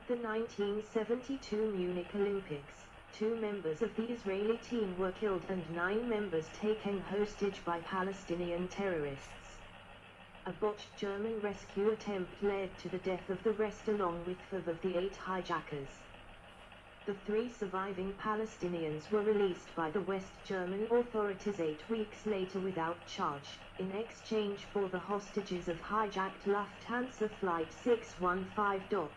At the 1972 Munich Olympics, 2 members of the Israeli team were killed and 9 members taken hostage by Palestinian terrorists. A botched German rescue attempt led to the death of the rest along with 5 of the 8 hijackers. The 3 surviving Palestinians were released by the West German authorities 8 weeks later without charge, in exchange for the hostages of hijacked Lufthansa Flight 615.64.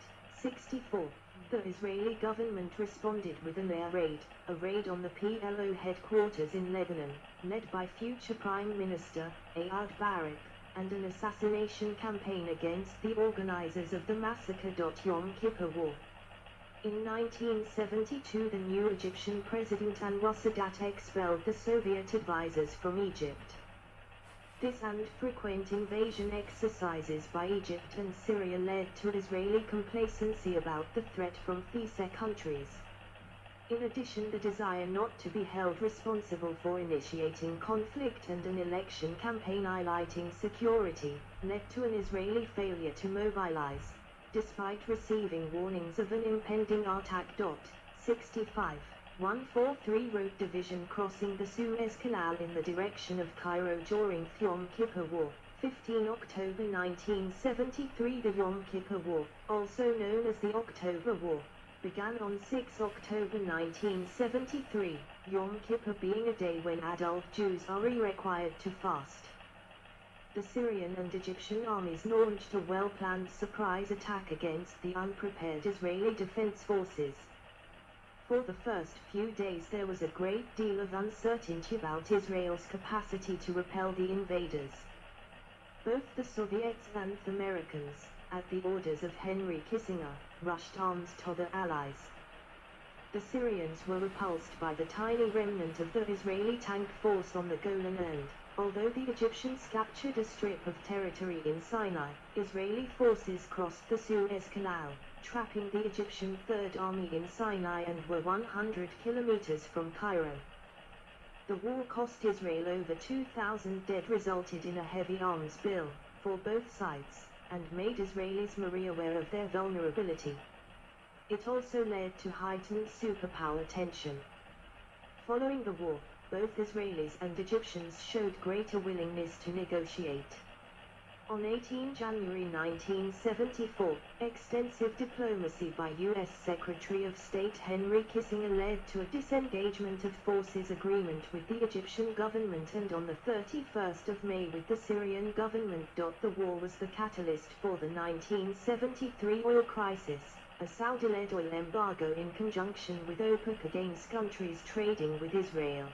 The Israeli government responded with an air raid, a raid on the PLO headquarters in Lebanon, led by future Prime Minister Ehud Barak, and an assassination campaign against the organizers of the massacre. Yom Kippur War. In 1972 the new Egyptian President Anwar Sadat expelled the Soviet advisors from Egypt. This and frequent invasion exercises by Egypt and Syria led to Israeli complacency about the threat from these countries. In addition, the desire not to be held responsible for initiating conflict and an election campaign highlighting security, led to an Israeli failure to mobilize, despite receiving warnings of an impending attack. 65. 143 Road Division crossing the Suez Canal in the direction of Cairo during the Yom Kippur War. 15 October 1973. The Yom Kippur War, also known as the October War, began on 6 October 1973, Yom Kippur being a day when adult Jews are required to fast. The Syrian and Egyptian armies launched a well-planned surprise attack against the unprepared Israeli defense forces. For the first few days there was a great deal of uncertainty about Israel's capacity to repel the invaders. Both the Soviets and the Americans, at the orders of Henry Kissinger, rushed arms to their allies. The Syrians were repulsed by the tiny remnant of the Israeli tank force on the Golan, and, although the Egyptians captured a strip of territory in Sinai, Israeli forces crossed the Suez Canal, trapping the Egyptian Third Army in Sinai and were 100 kilometers from Cairo. The war cost Israel over 2,000 dead, resulted in a heavy arms bill for both sides, and made Israelis more aware of their vulnerability. It also led to heightened superpower tension. Following the war, both Israelis and Egyptians showed greater willingness to negotiate. On 18 January 1974, extensive diplomacy by U.S. Secretary of State Henry Kissinger led to a disengagement of forces agreement with the Egyptian government, and on the 31st of May with the Syrian government. The war was the catalyst for the 1973 oil crisis, a Saudi-led oil embargo in conjunction with OPEC against countries trading with Israel.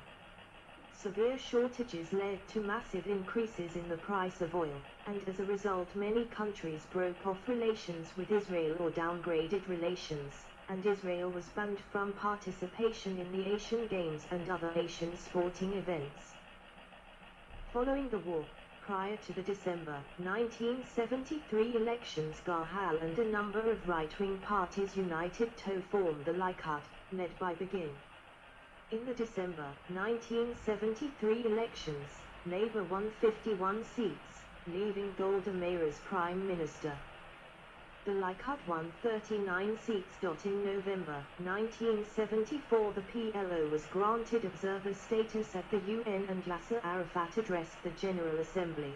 Severe shortages led to massive increases in the price of oil, and as a result many countries broke off relations with Israel or downgraded relations, and Israel was banned from participation in the Asian Games and other Asian sporting events. Following the war, prior to the December 1973 elections, Gahal and a number of right-wing parties united to form the Likud, led by Begin. In the December 1973 elections, Labour won 51 seats, leaving Golda Meir as Prime Minister. The Likud won 39 seats. In November 1974 the PLO was granted observer status at the UN and Yasser Arafat addressed the General Assembly.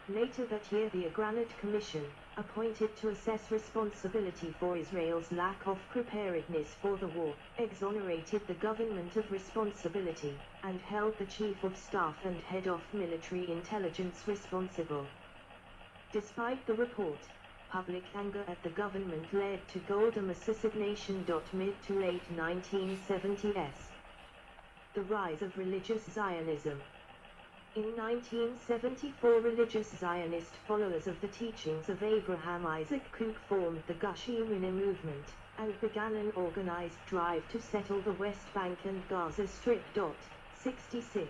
Later that year the Granite Commission, appointed to assess responsibility for Israel's lack of preparedness for the war, exonerated the government of responsibility, and held the Chief of Staff and Head of Military Intelligence responsible. Despite the report, public anger at the government led to Golda Meir's assassination. Mid to late 1970s. The rise of religious Zionism. In 1974 religious Zionist followers of the teachings of Abraham Isaac Kook formed the Gush Emunim movement, and began an organized drive to settle the West Bank and Gaza Strip. 66.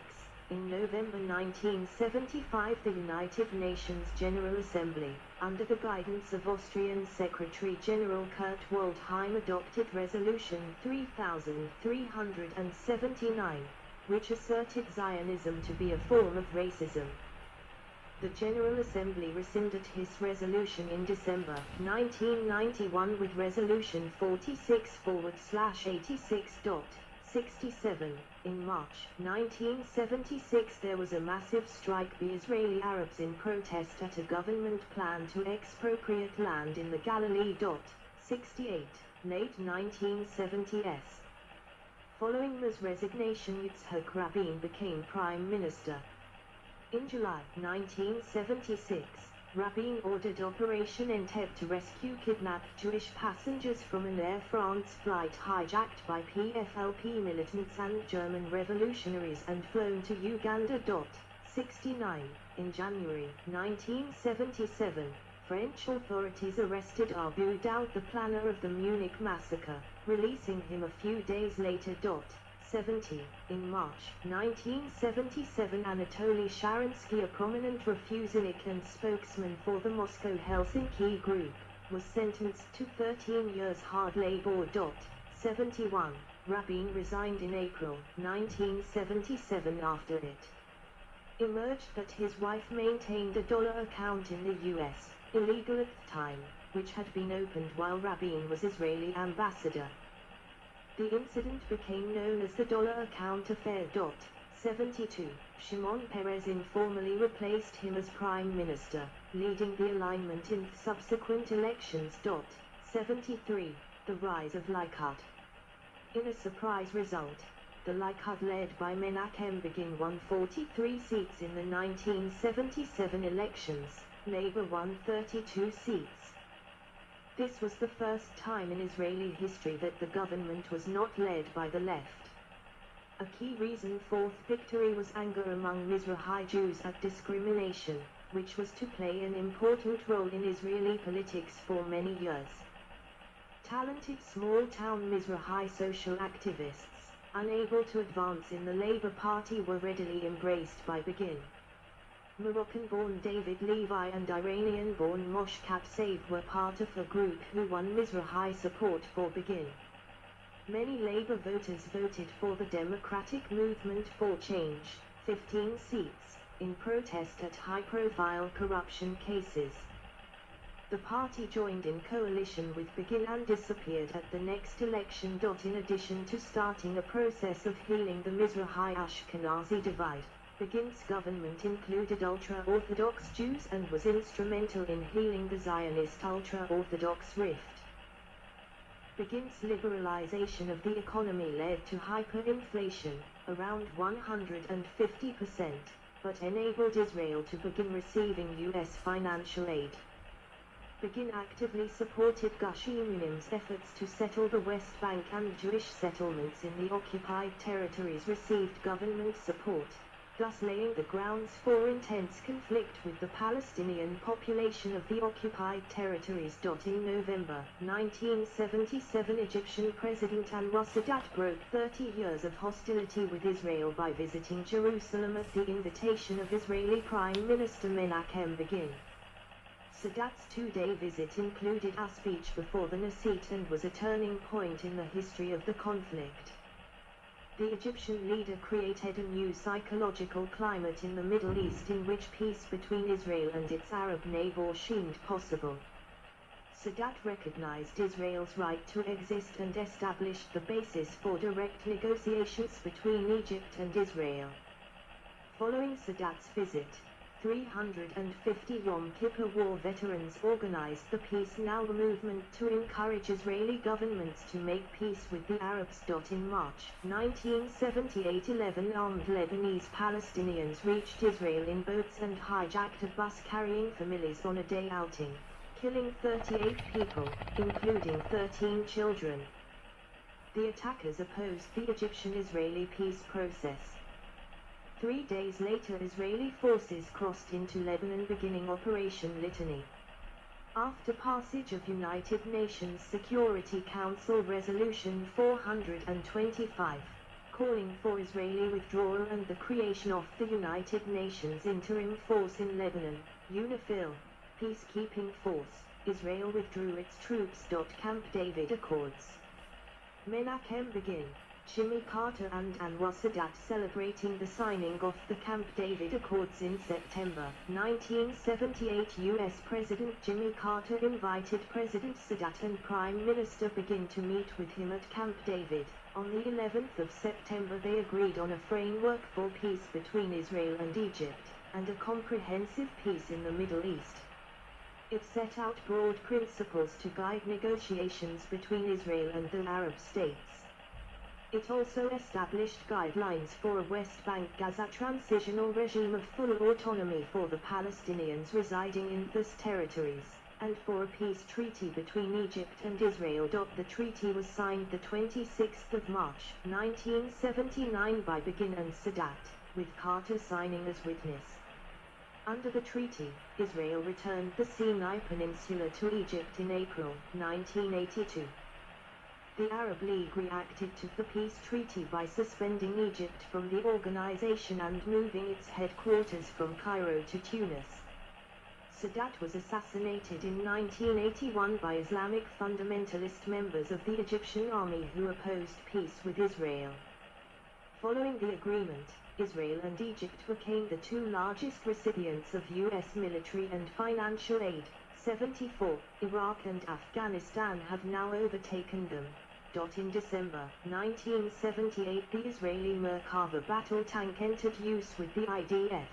In November 1975 the United Nations General Assembly, under the guidance of Austrian Secretary-General Kurt Waldheim, adopted Resolution 3379, which asserted Zionism to be a form of racism. The General Assembly rescinded his resolution in December 1991 with Resolution 46/86.67. In March 1976 there was a massive strike by Israeli Arabs in protest at a government plan to expropriate land in the Galilee. 68. Late 1970s. Following this resignation, Yitzhak Rabin became prime minister. In July 1976, Rabin ordered Operation Entebbe to rescue kidnapped Jewish passengers from an Air France flight hijacked by PFLP militants and German revolutionaries and flown to Uganda. 69. In January 1977, French authorities arrested Abu Daoud, the planner of the Munich massacre, releasing him a few days later. 70. In March 1977, Anatoly Sharansky, a prominent Refusnik and spokesman for the Moscow-Helsinki group, was sentenced to 13 years hard labor. 71. Rabin resigned in April 1977 after it emerged that his wife maintained a dollar account in the U.S., illegal at the time, which had been opened while Rabin was Israeli ambassador. The incident became known as the Dollar Account Affair. 72. Shimon Peres informally replaced him as prime minister, leading the alignment in subsequent elections. 73. The rise of Likud. In a surprise result, the Likud led by Menachem Begin won 43 seats in the 1977 elections. Labour won 32 seats. This was the first time in Israeli history that the government was not led by the left. A key reason for the victory was anger among Mizrahi Jews at discrimination, which was to play an important role in Israeli politics for many years. Talented small-town Mizrahi social activists, unable to advance in the Labour Party, were readily embraced by Begin. Moroccan-born David Levi and Iranian-born Moshe Katsav were part of a group who won Mizrahi support for Begin. Many Labour voters voted for the Democratic Movement for Change, 15 seats, in protest at high-profile corruption cases. The party joined in coalition with Begin and disappeared at the next election. In addition to starting a process of healing the Mizrahi-Ashkenazi divide, Begin's government included ultra-Orthodox Jews and was instrumental in healing the Zionist ultra-Orthodox rift. Begin's liberalization of the economy led to hyperinflation, around 150%, but enabled Israel to begin receiving U.S. financial aid. Begin actively supported Gush Emunim's efforts to settle the West Bank, and Jewish settlements in the occupied territories received government support, thus laying the grounds for intense conflict with the Palestinian population of the occupied territories. In November 1977, Egyptian President Anwar Sadat broke 30 years of hostility with Israel by visiting Jerusalem at the invitation of Israeli Prime Minister Menachem Begin. Sadat's two-day visit included a speech before the Knesset and was a turning point in the history of the conflict. The Egyptian leader created a new psychological climate in the Middle East in which peace between Israel and its Arab neighbor seemed possible. Sadat recognized Israel's right to exist and established the basis for direct negotiations between Egypt and Israel. Following Sadat's visit, 350 Yom Kippur War veterans organized the Peace Now movement to encourage Israeli governments to make peace with the Arabs. In March 1978, 11 armed Lebanese Palestinians reached Israel in boats and hijacked a bus carrying families on a day outing, killing 38 people, including 13 children. The attackers opposed the Egyptian-Israeli peace process. 3 days later, Israeli forces crossed into Lebanon, beginning Operation Litany. After passage of United Nations Security Council Resolution 425, calling for Israeli withdrawal and the creation of the United Nations Interim Force in Lebanon, UNIFIL, peacekeeping force, Israel withdrew its troops. Camp David Accords. Menachem Begin. Jimmy Carter and Anwar Sadat celebrating the signing of the Camp David Accords in September 1978. U.S. President Jimmy Carter invited President Sadat and Prime Minister Begin to meet with him at Camp David. On the 11th of September they agreed on a framework for peace between Israel and Egypt, and a comprehensive peace in the Middle East. It set out broad principles to guide negotiations between Israel and the Arab states. It also established guidelines for a West Bank Gaza transitional regime of full autonomy for the Palestinians residing in those territories, and for a peace treaty between Egypt and Israel. The treaty was signed the 26th of March, 1979 by Begin and Sadat, with Carter signing as witness. Under the treaty, Israel returned the Sinai Peninsula to Egypt in April 1982. The Arab League reacted to the peace treaty by suspending Egypt from the organization and moving its headquarters from Cairo to Tunis. Sadat was assassinated in 1981 by Islamic fundamentalist members of the Egyptian army who opposed peace with Israel. Following the agreement, Israel and Egypt became the two largest recipients of U.S. military and financial aid. 74. Iraq and Afghanistan have now overtaken them. In December 1978 the Israeli Merkava battle tank entered use with the IDF.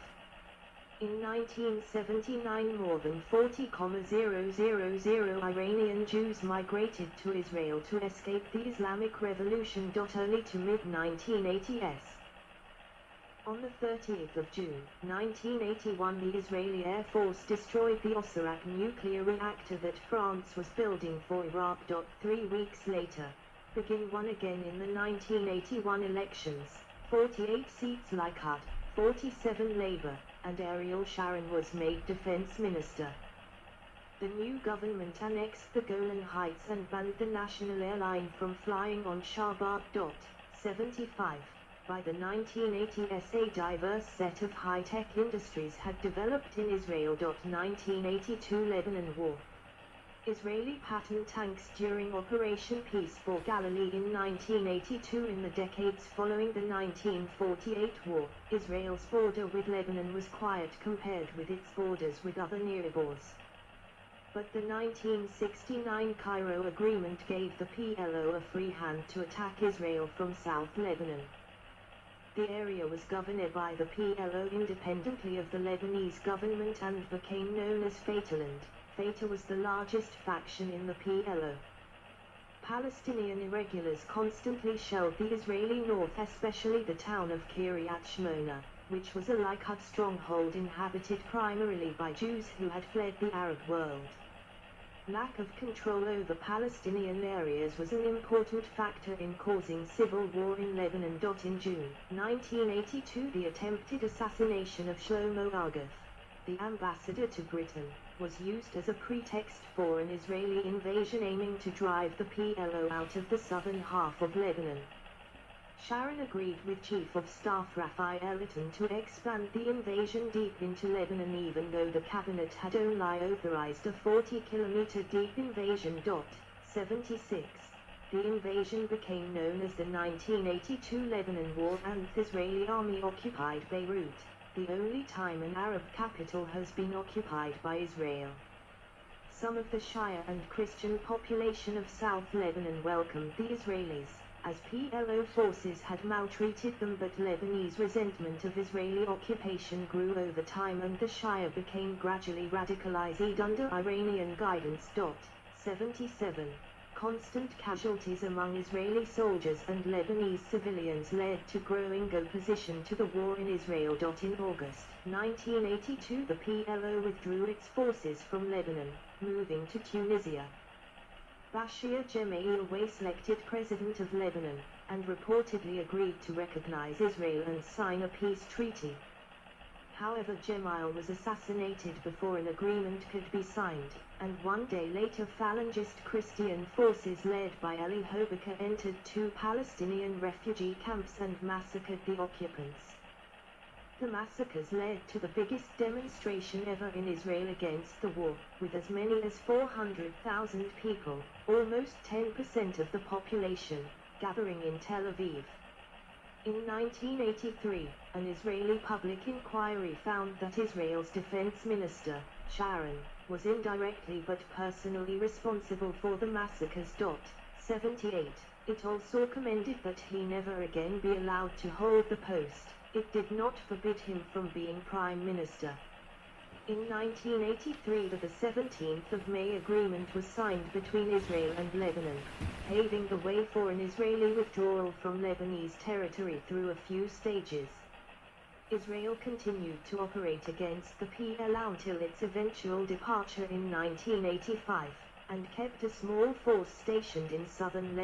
In 1979 more than 40,000 Iranian Jews migrated to Israel to escape the Islamic Revolution. Early to mid-1980s. On the 30th of June, 1981 the Israeli Air Force destroyed the Osirak nuclear reactor that France was building for Iraq. 3 weeks later, Begin won again in the 1981 elections, 48 seats Likud, 47 Labour, and Ariel Sharon was made defense minister. The new government annexed the Golan Heights and banned the national airline from flying on Shabbat. 75. By the 1980s a diverse set of high-tech industries had developed in Israel. 1982 Lebanon War. Israeli pattern tanks during Operation Peace for Galilee in 1982. In the decades following the 1948 war, Israel's border with Lebanon was quiet compared with its borders with other neighbors. But the 1969 Cairo Agreement gave the PLO a free hand to attack Israel from South Lebanon. The area was governed by the PLO independently of the Lebanese government and became known as Fatahland. Fatah was the largest faction in the PLO. Palestinian irregulars constantly shelled the Israeli north, especially the town of Kiryat Shmona, which was a Likud stronghold inhabited primarily by Jews who had fled the Arab world. Lack of control over Palestinian areas was an important factor in causing civil war in Lebanon. In June 1982 the attempted assassination of Shlomo Argath, the ambassador to Britain, was used as a pretext for an Israeli invasion aiming to drive the PLO out of the southern half of Lebanon. Sharon agreed with Chief of Staff Raphael Eitan to expand the invasion deep into Lebanon even though the cabinet had only authorized a 40-kilometer deep invasion. 76. The invasion became known as the 1982 Lebanon War and the Israeli army occupied Beirut, the only time an Arab capital has been occupied by Israel. Some of the Shia and Christian population of South Lebanon welcomed the Israelis, as PLO forces had maltreated them, but Lebanese resentment of Israeli occupation grew over time and the Shia became gradually radicalized under Iranian guidance. 77. Constant casualties among Israeli soldiers and Lebanese civilians led to growing opposition to the war in Israel. In August 1982 the PLO withdrew its forces from Lebanon, moving to Tunisia. Bashir Gemayel was elected president of Lebanon, and reportedly agreed to recognize Israel and sign a peace treaty. However, Gemayel was assassinated before an agreement could be signed, and one day later Falangist Christian forces led by Eli Hobeika entered 2 Palestinian refugee camps and massacred the occupants. The massacres led to the biggest demonstration ever in Israel against the war, with as many as 400,000 people, almost 10% of the population, gathering in Tel Aviv. In 1983, an Israeli public inquiry found that Israel's defense minister, Sharon, was indirectly but personally responsible for the massacres. 78. It also commended that he never again be allowed to hold the post. It did not forbid him from being prime minister. In 1983, the 17th of May agreement was signed between Israel and Lebanon, paving the way for an Israeli withdrawal from Lebanese territory through a few stages. Israel continued to operate against the PLO until its eventual departure in 1985, and kept a small force stationed in southern Lebanon.